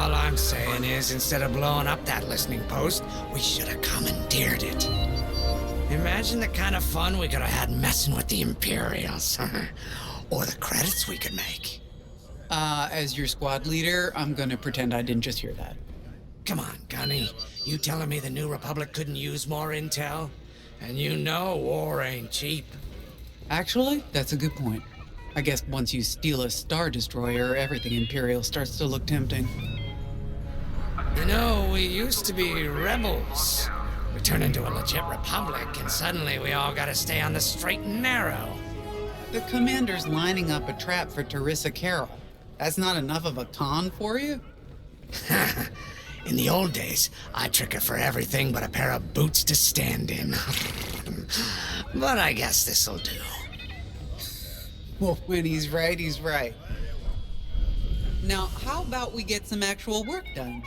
All I'm saying is, instead of blowing up that listening post, we should have commandeered it. Imagine the kind of fun we could have had messing with the Imperials. Or the credits we could make. As your squad leader, I'm gonna pretend I didn't just hear that. Come on, Gunny. You telling me the New Republic couldn't use more intel? And you know war ain't cheap. Actually, that's a good point. I guess once you steal a Star Destroyer, everything Imperial starts to look tempting. You know, we used to be rebels. We turned into a legit republic, and suddenly we all gotta stay on the straight and narrow. The commander's lining up a trap for Teresa Carroll. That's not enough of a con for you? In the old days, I'd trick her for everything but a pair of boots to stand in. But I guess this'll do. Well, when he's right, he's right. Now, how about we get some actual work done?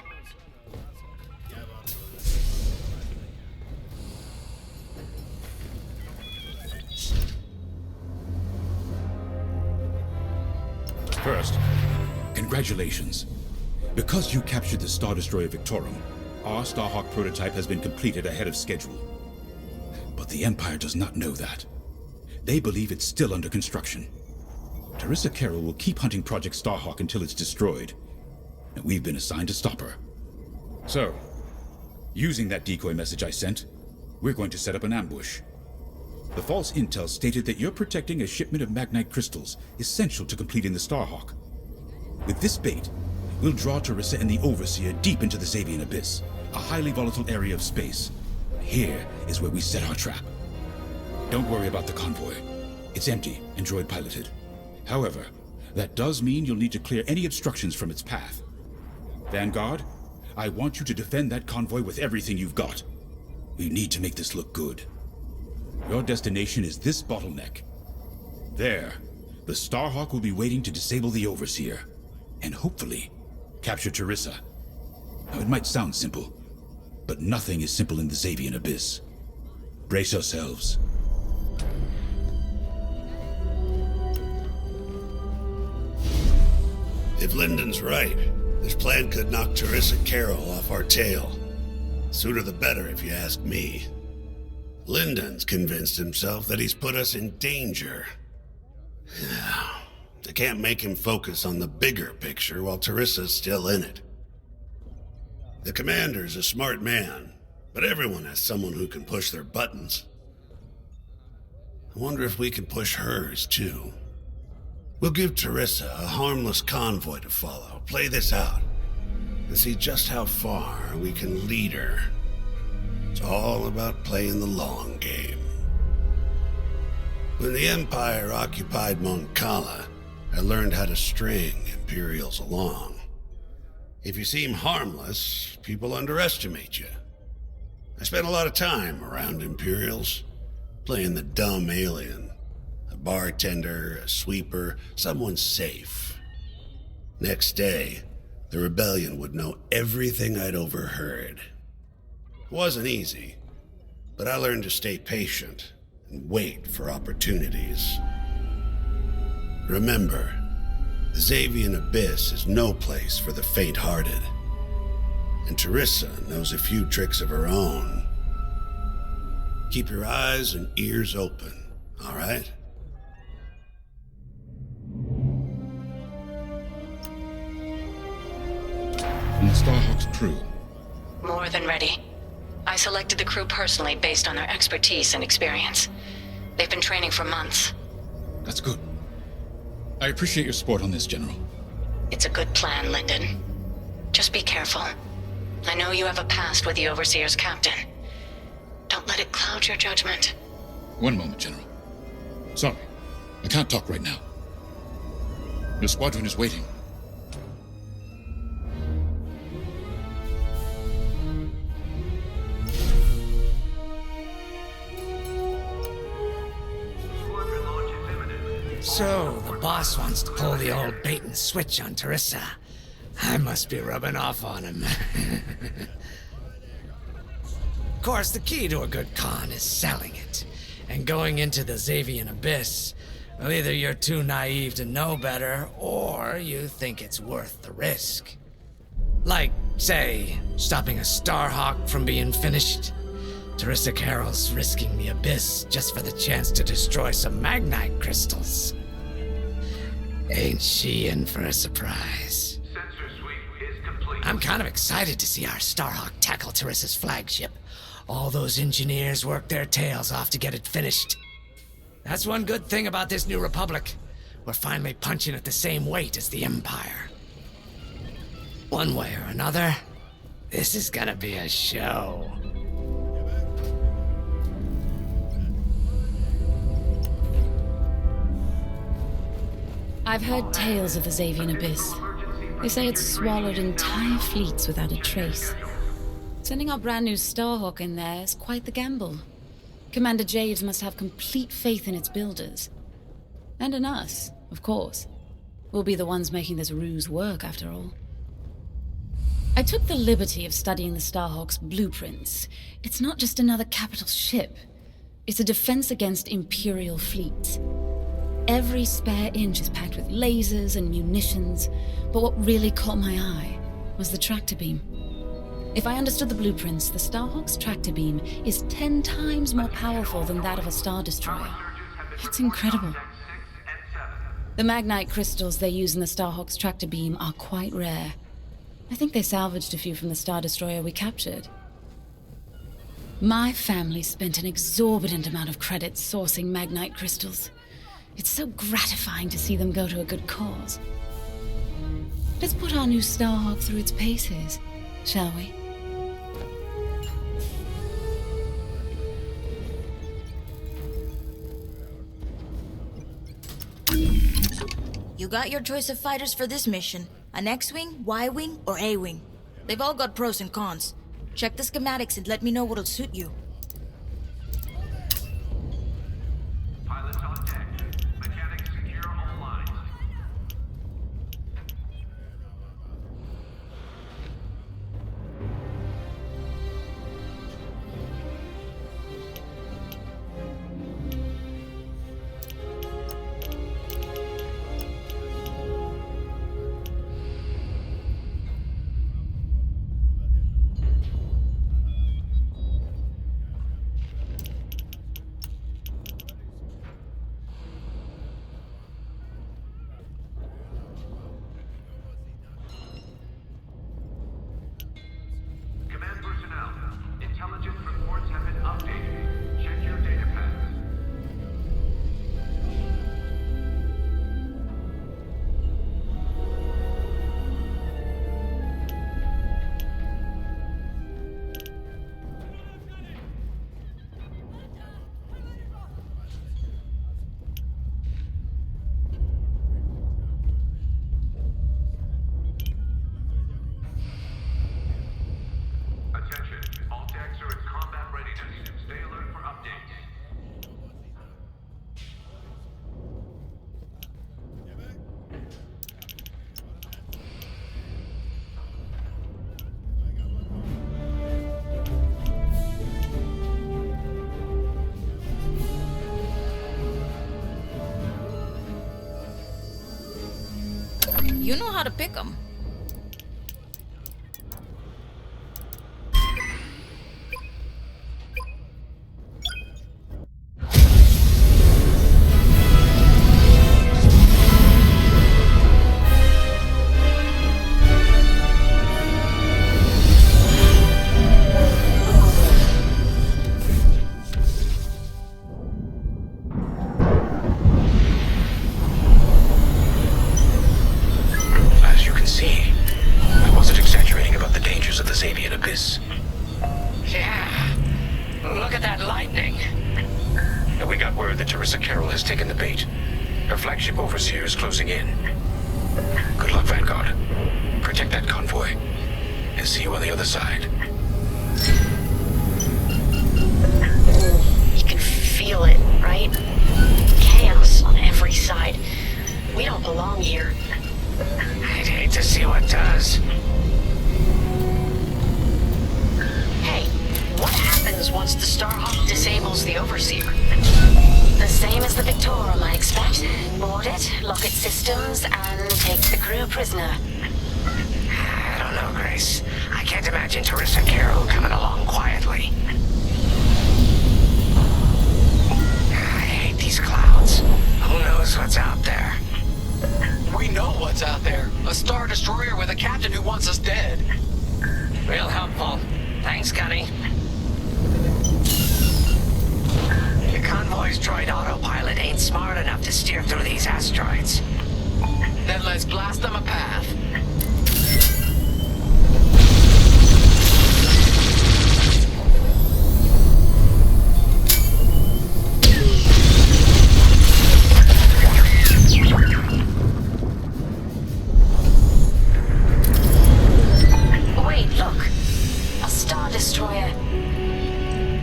First, congratulations. Because you captured the Star Destroyer Victorum, our Starhawk prototype has been completed ahead of schedule. But the Empire does not know that. They believe it's still under construction. Teresa Carroll will keep hunting Project Starhawk until it's destroyed, and we've been assigned to stop her. So, using that decoy message I sent, we're going to set up an ambush. The false intel stated that you're protecting a shipment of Magnite crystals essential to completing the Starhawk. With this bait, we'll draw Teresa and the Overseer deep into the Xavian Abyss, a highly volatile area of space. Here is where we set our trap. Don't worry about the convoy. It's empty and droid piloted. However, that does mean you'll need to clear any obstructions from its path. Vanguard, I want you to defend that convoy with everything you've got. We need to make this look good. Your destination is this bottleneck. There, the Starhawk will be waiting to disable the Overseer, and hopefully, capture Teresa. Now, it might sound simple, but nothing is simple in the Xavian Abyss. Brace yourselves. If Lyndon's right, this plan could knock Teresa Carroll off our tail. Sooner the better, if you ask me. Lyndon's convinced himself that he's put us in danger. They can't make him focus on the bigger picture while Teresa's still in it. The commander's a smart man, but everyone has someone who can push their buttons. I wonder if we can push hers, too. We'll give Teresa a harmless convoy to follow, play this out, and see just how far we can lead her. It's all about playing the long game. When the Empire occupied Mon Cala, I learned how to string Imperials along. If you seem harmless, people underestimate you. I spent a lot of time around Imperials, playing the dumb alien. A bartender, a sweeper, someone safe. Next day, the rebellion would know everything I'd overheard. It wasn't easy, but I learned to stay patient and wait for opportunities. Remember, the Xavian Abyss is no place for the faint-hearted. And Teresa knows a few tricks of her own. Keep your eyes and ears open, all right? And the Starhawk's crew. More than ready. I selected the crew personally based on their expertise and experience. They've been training for months. That's good. I appreciate your support on this, General. It's a good plan, Lyndon. Just be careful. I know you have a past with the Overseer's captain. Don't let it cloud your judgment. One moment, General. Sorry, I can't talk right now. Your squadron is waiting. So, the boss wants to pull the old bait and switch on Teresa. I must be rubbing off on him. Of course, the key to a good con is selling it. And going into the Xavian Abyss, well, either you're too naive to know better, or you think it's worth the risk. Like, say, stopping a Starhawk from being finished. Teresa Carroll's risking the abyss just for the chance to destroy some magnite crystals. Ain't she in for a surprise? Sensor sweep is complete. I'm kind of excited to see our Starhawk tackle Teresa's flagship. All those engineers worked their tails off to get it finished. That's one good thing about this new republic. We're finally punching at the same weight as the Empire. One way or another, this is gonna be a show. I've heard tales of the Xavian Abyss. They say it's swallowed entire fleets without a trace. Sending our brand new Starhawk in there is quite the gamble. Commander Javes must have complete faith in its builders. And in us, of course. We'll be the ones making this ruse work, after all. I took the liberty of studying the Starhawk's blueprints. It's not just another capital ship. It's a defense against Imperial fleets. Every spare inch is packed with lasers and munitions, but what really caught my eye was the tractor beam. If I understood the blueprints, the Starhawk's tractor beam is 10 times more powerful than that of a Star Destroyer. It's incredible. The magnite crystals they use in the Starhawk's tractor beam are quite rare. I think they salvaged a few from the Star Destroyer we captured. My family spent an exorbitant amount of credits sourcing magnite crystals. It's so gratifying to see them go to a good cause. Let's put our new Starhawk through its paces, shall we? You got your choice of fighters for this mission. An X-Wing, Y-Wing, or A-Wing. They've all got pros and cons. Check the schematics and let me know what'll suit you. Pilots on deck. Mechanics secure all lines. Command personnel. Intelligence reports have been updated. Check your data pads. Attention. All decks are in combat readiness. Stay alert for updates. You know how to pick them. As you can see, I wasn't exaggerating about the dangers of the Xavian Abyss. Yeah. Look at that lightning. We got word that Teresa Carroll has taken the bait. Her flagship Overseer is closing in. Good luck, Vanguard. Protect that convoy. And see you on the other side. You can feel it, right? Chaos on every side. We don't belong here. I'd hate to see what does. Hey, what happens once the Starhawk disables the Overseer? The same as the Victorum, I expect. Board it, lock its systems, and take the crew prisoner. I don't know, Grace. I can't imagine Teresa Carroll coming along quietly. I hate these clouds. Who knows what's out there? We know what's out there. A Star Destroyer with a captain who wants us dead. Real helpful. Thanks, Gunny. Your convoy's droid autopilot ain't smart enough to steer through these asteroids. Then let's blast them a path. Wait, look. A Star Destroyer.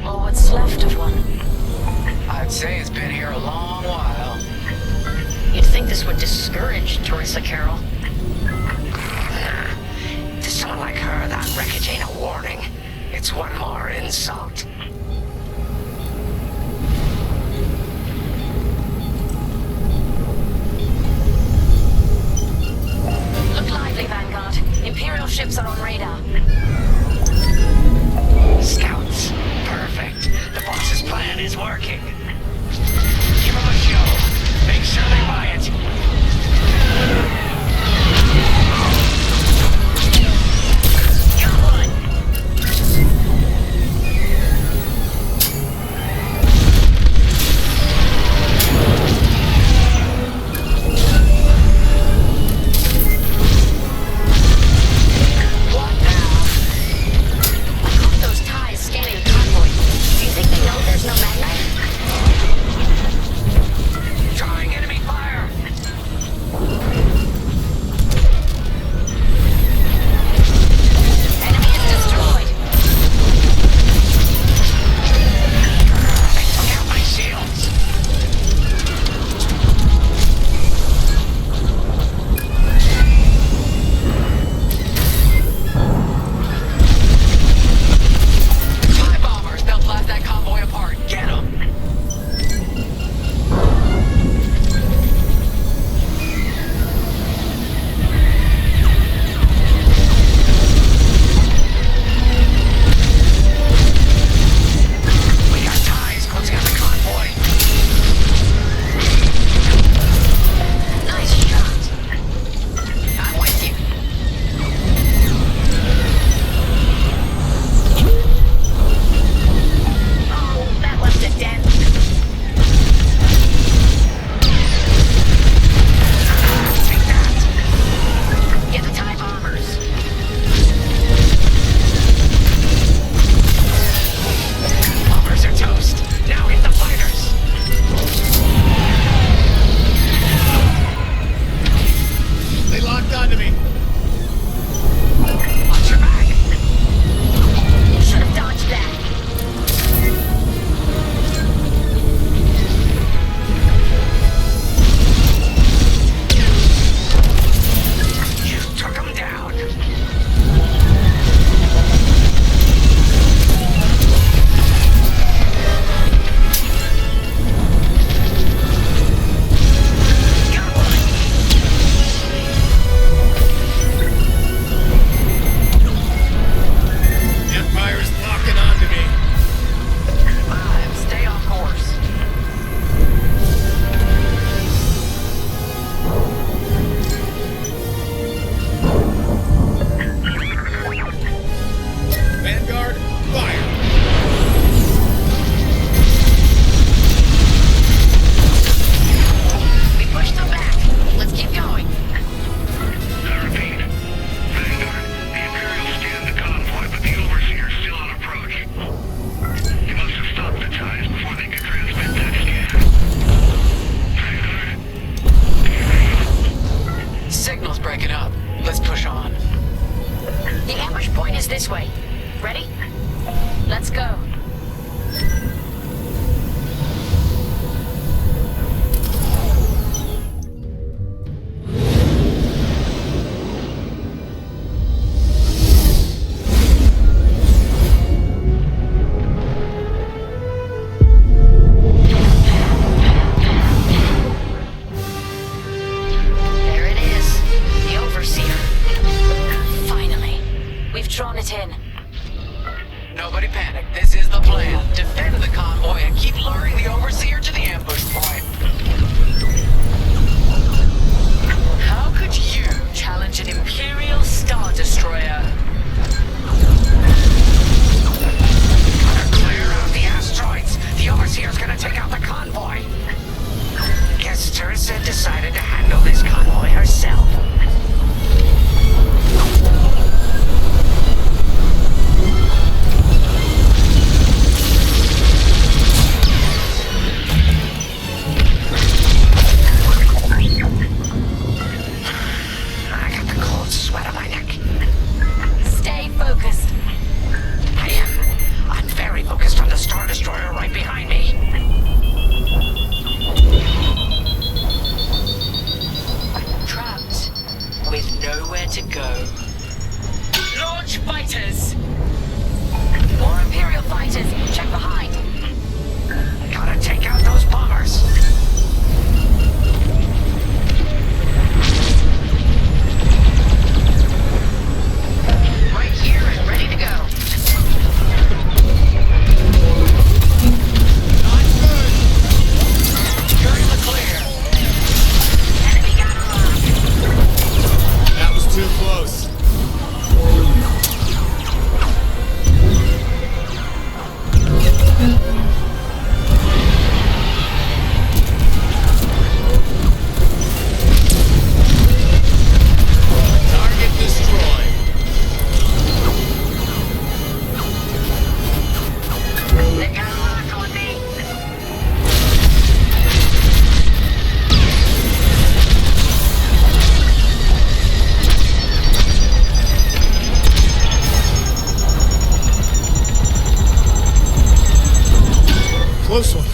Or what's left of one. I'd say it's been here a long while. You'd think this would discourage Teresa Carroll. To someone like her, that wreckage ain't a warning. It's one more insult. Look lively, Vanguard. Imperial ships are on radar. Scouts. Perfect. The boss's plan is working. Give them a show. Make sure they buy it. Come on! What now? I caught those ties scanning the convoy. Do you think they know there's no magnite? Drawing enemy fire. Enemy is destroyed. They took out my shields. TIE bombers, they'll blast that convoy apart. Get them! We got ties closing on the convoy. Nice shot. I'm with you. Oh, that left a dent. Take that. Get the TIE bombers. Bombers are toast. Now hit the fighters. They locked onto me. Watch your back. Should have dodged that. You took them down. Got one. Empire's locking onto me. Stay on course. Vanguard, fire! We pushed them back. Let's keep going. I repeat. Vanguard, the Imperials scanned the convoy, but the Overseer's still on approach. You must have stopped the ties before they could transmit that scan. Vanguard, Signal's breaking up. Let's push on. The ambush point is this way. Ready? Let's go. There it is. The Overseer. get in. Nobody panic. This is the plan. Defend the convoy and keep luring the Overseer to the ambush point. How could you challenge an Imperial Star Destroyer? Clear out the asteroids. The Overseer's gonna take out the convoy. Guess Teresa decided to handle this convoy herself. I got the cold sweat on my neck. Stay focused. I am. I'm very focused on the Star Destroyer right behind me. Trapped with nowhere to go. Launch fighters! More Imperial fighters. Check behind. Gotta take out those bombers. Right here and ready to go. You're in the clear. Enemy got a lock. That was too close. Target destroyed. They got a lock on me. Close one.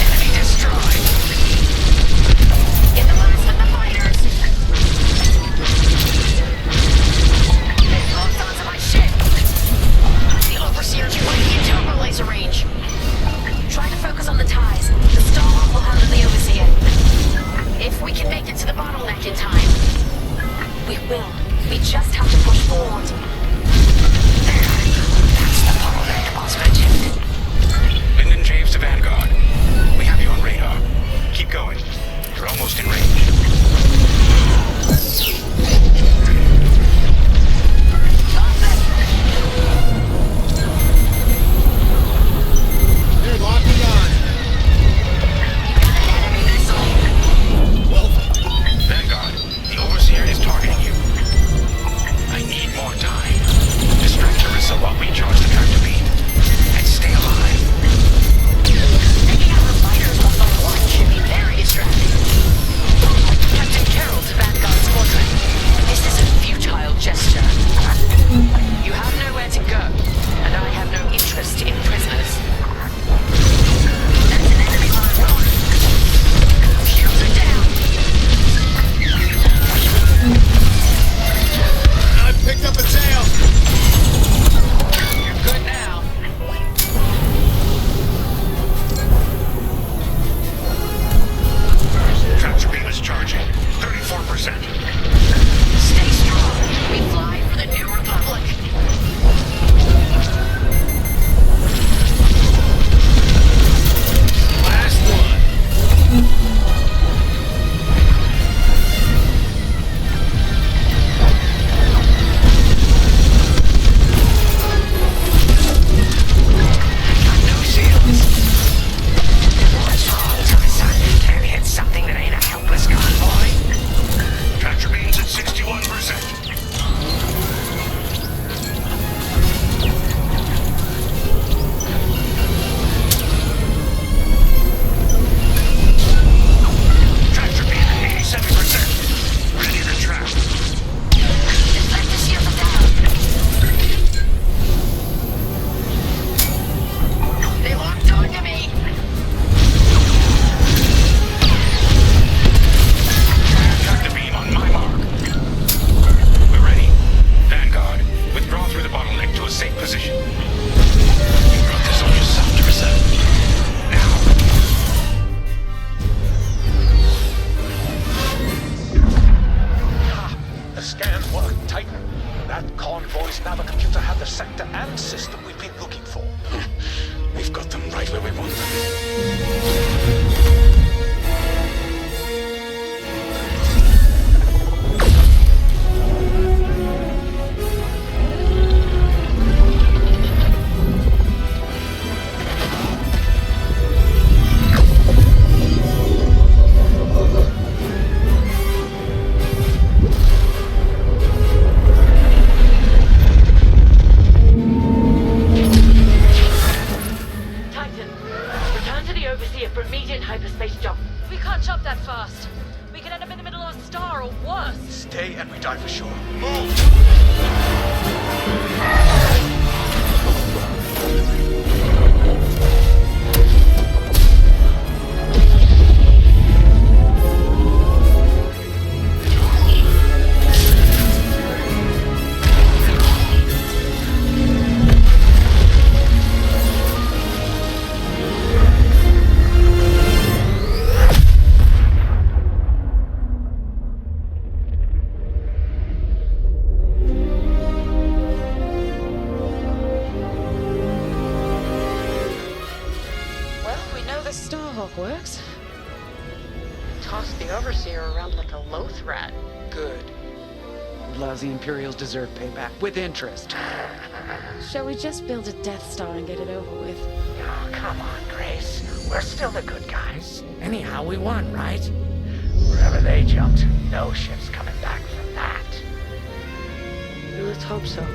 Enemy destroyed. Get the last of the fighters. They locked onto my ship. The Overseer's right into our laser range. Try to focus on the ties. The Starhawk will handle the Overseer. If we can make it to the bottleneck in time. We will. We just have to push forward. That's the bottleneck boss mentioned. Lyndon James to Vanguard. We have you on radar. Keep going. You're almost in range. They're locking on. Enemy missile. Well, Vanguard, the Overseer is targeting you. I need more time. Distract Teresa while we charge the tractor beam. And stay alive. Taking out our fighters one by one should be very distracting. Captain Carroll to Vanguard Squadron. This is a futile gesture. You have nowhere to go, and I have no interest in prisoners. That's an enemy line. Shields are down. I picked up a tail. You're good now. Tractor beam is charging. 34%. Stay strong. We fly for the New Republic. Last one. No shields. What's wrong, Teresa? Can't hit something that ain't a helpless convoy. Tractor beam's at 61%. Tractor beam at 87%. Ready to trap. Deflector shields are down. They locked onto me. Tractor beam on my mark. We're ready. Vanguard, withdraw through the bottleneck to a safe position. You brought this on yourself, Teresa. sector and system we've been looking for. We've got them right where we want them. Titan, return to the Overseer for immediate hyperspace jump. We can't jump that fast. We could end up in the middle of a star or worse. Stay and we die for sure. Move! Well, we know the Starhawk works. Toss the Overseer around like a loath rat. Good. Lousy Imperials deserve payback with interest. Shall we just build a Death Star and get it over with? Oh, come on, Grace. We're still the good guys. Anyhow, we won, right? Wherever they jumped, no ship's coming back from that. Let's hope so.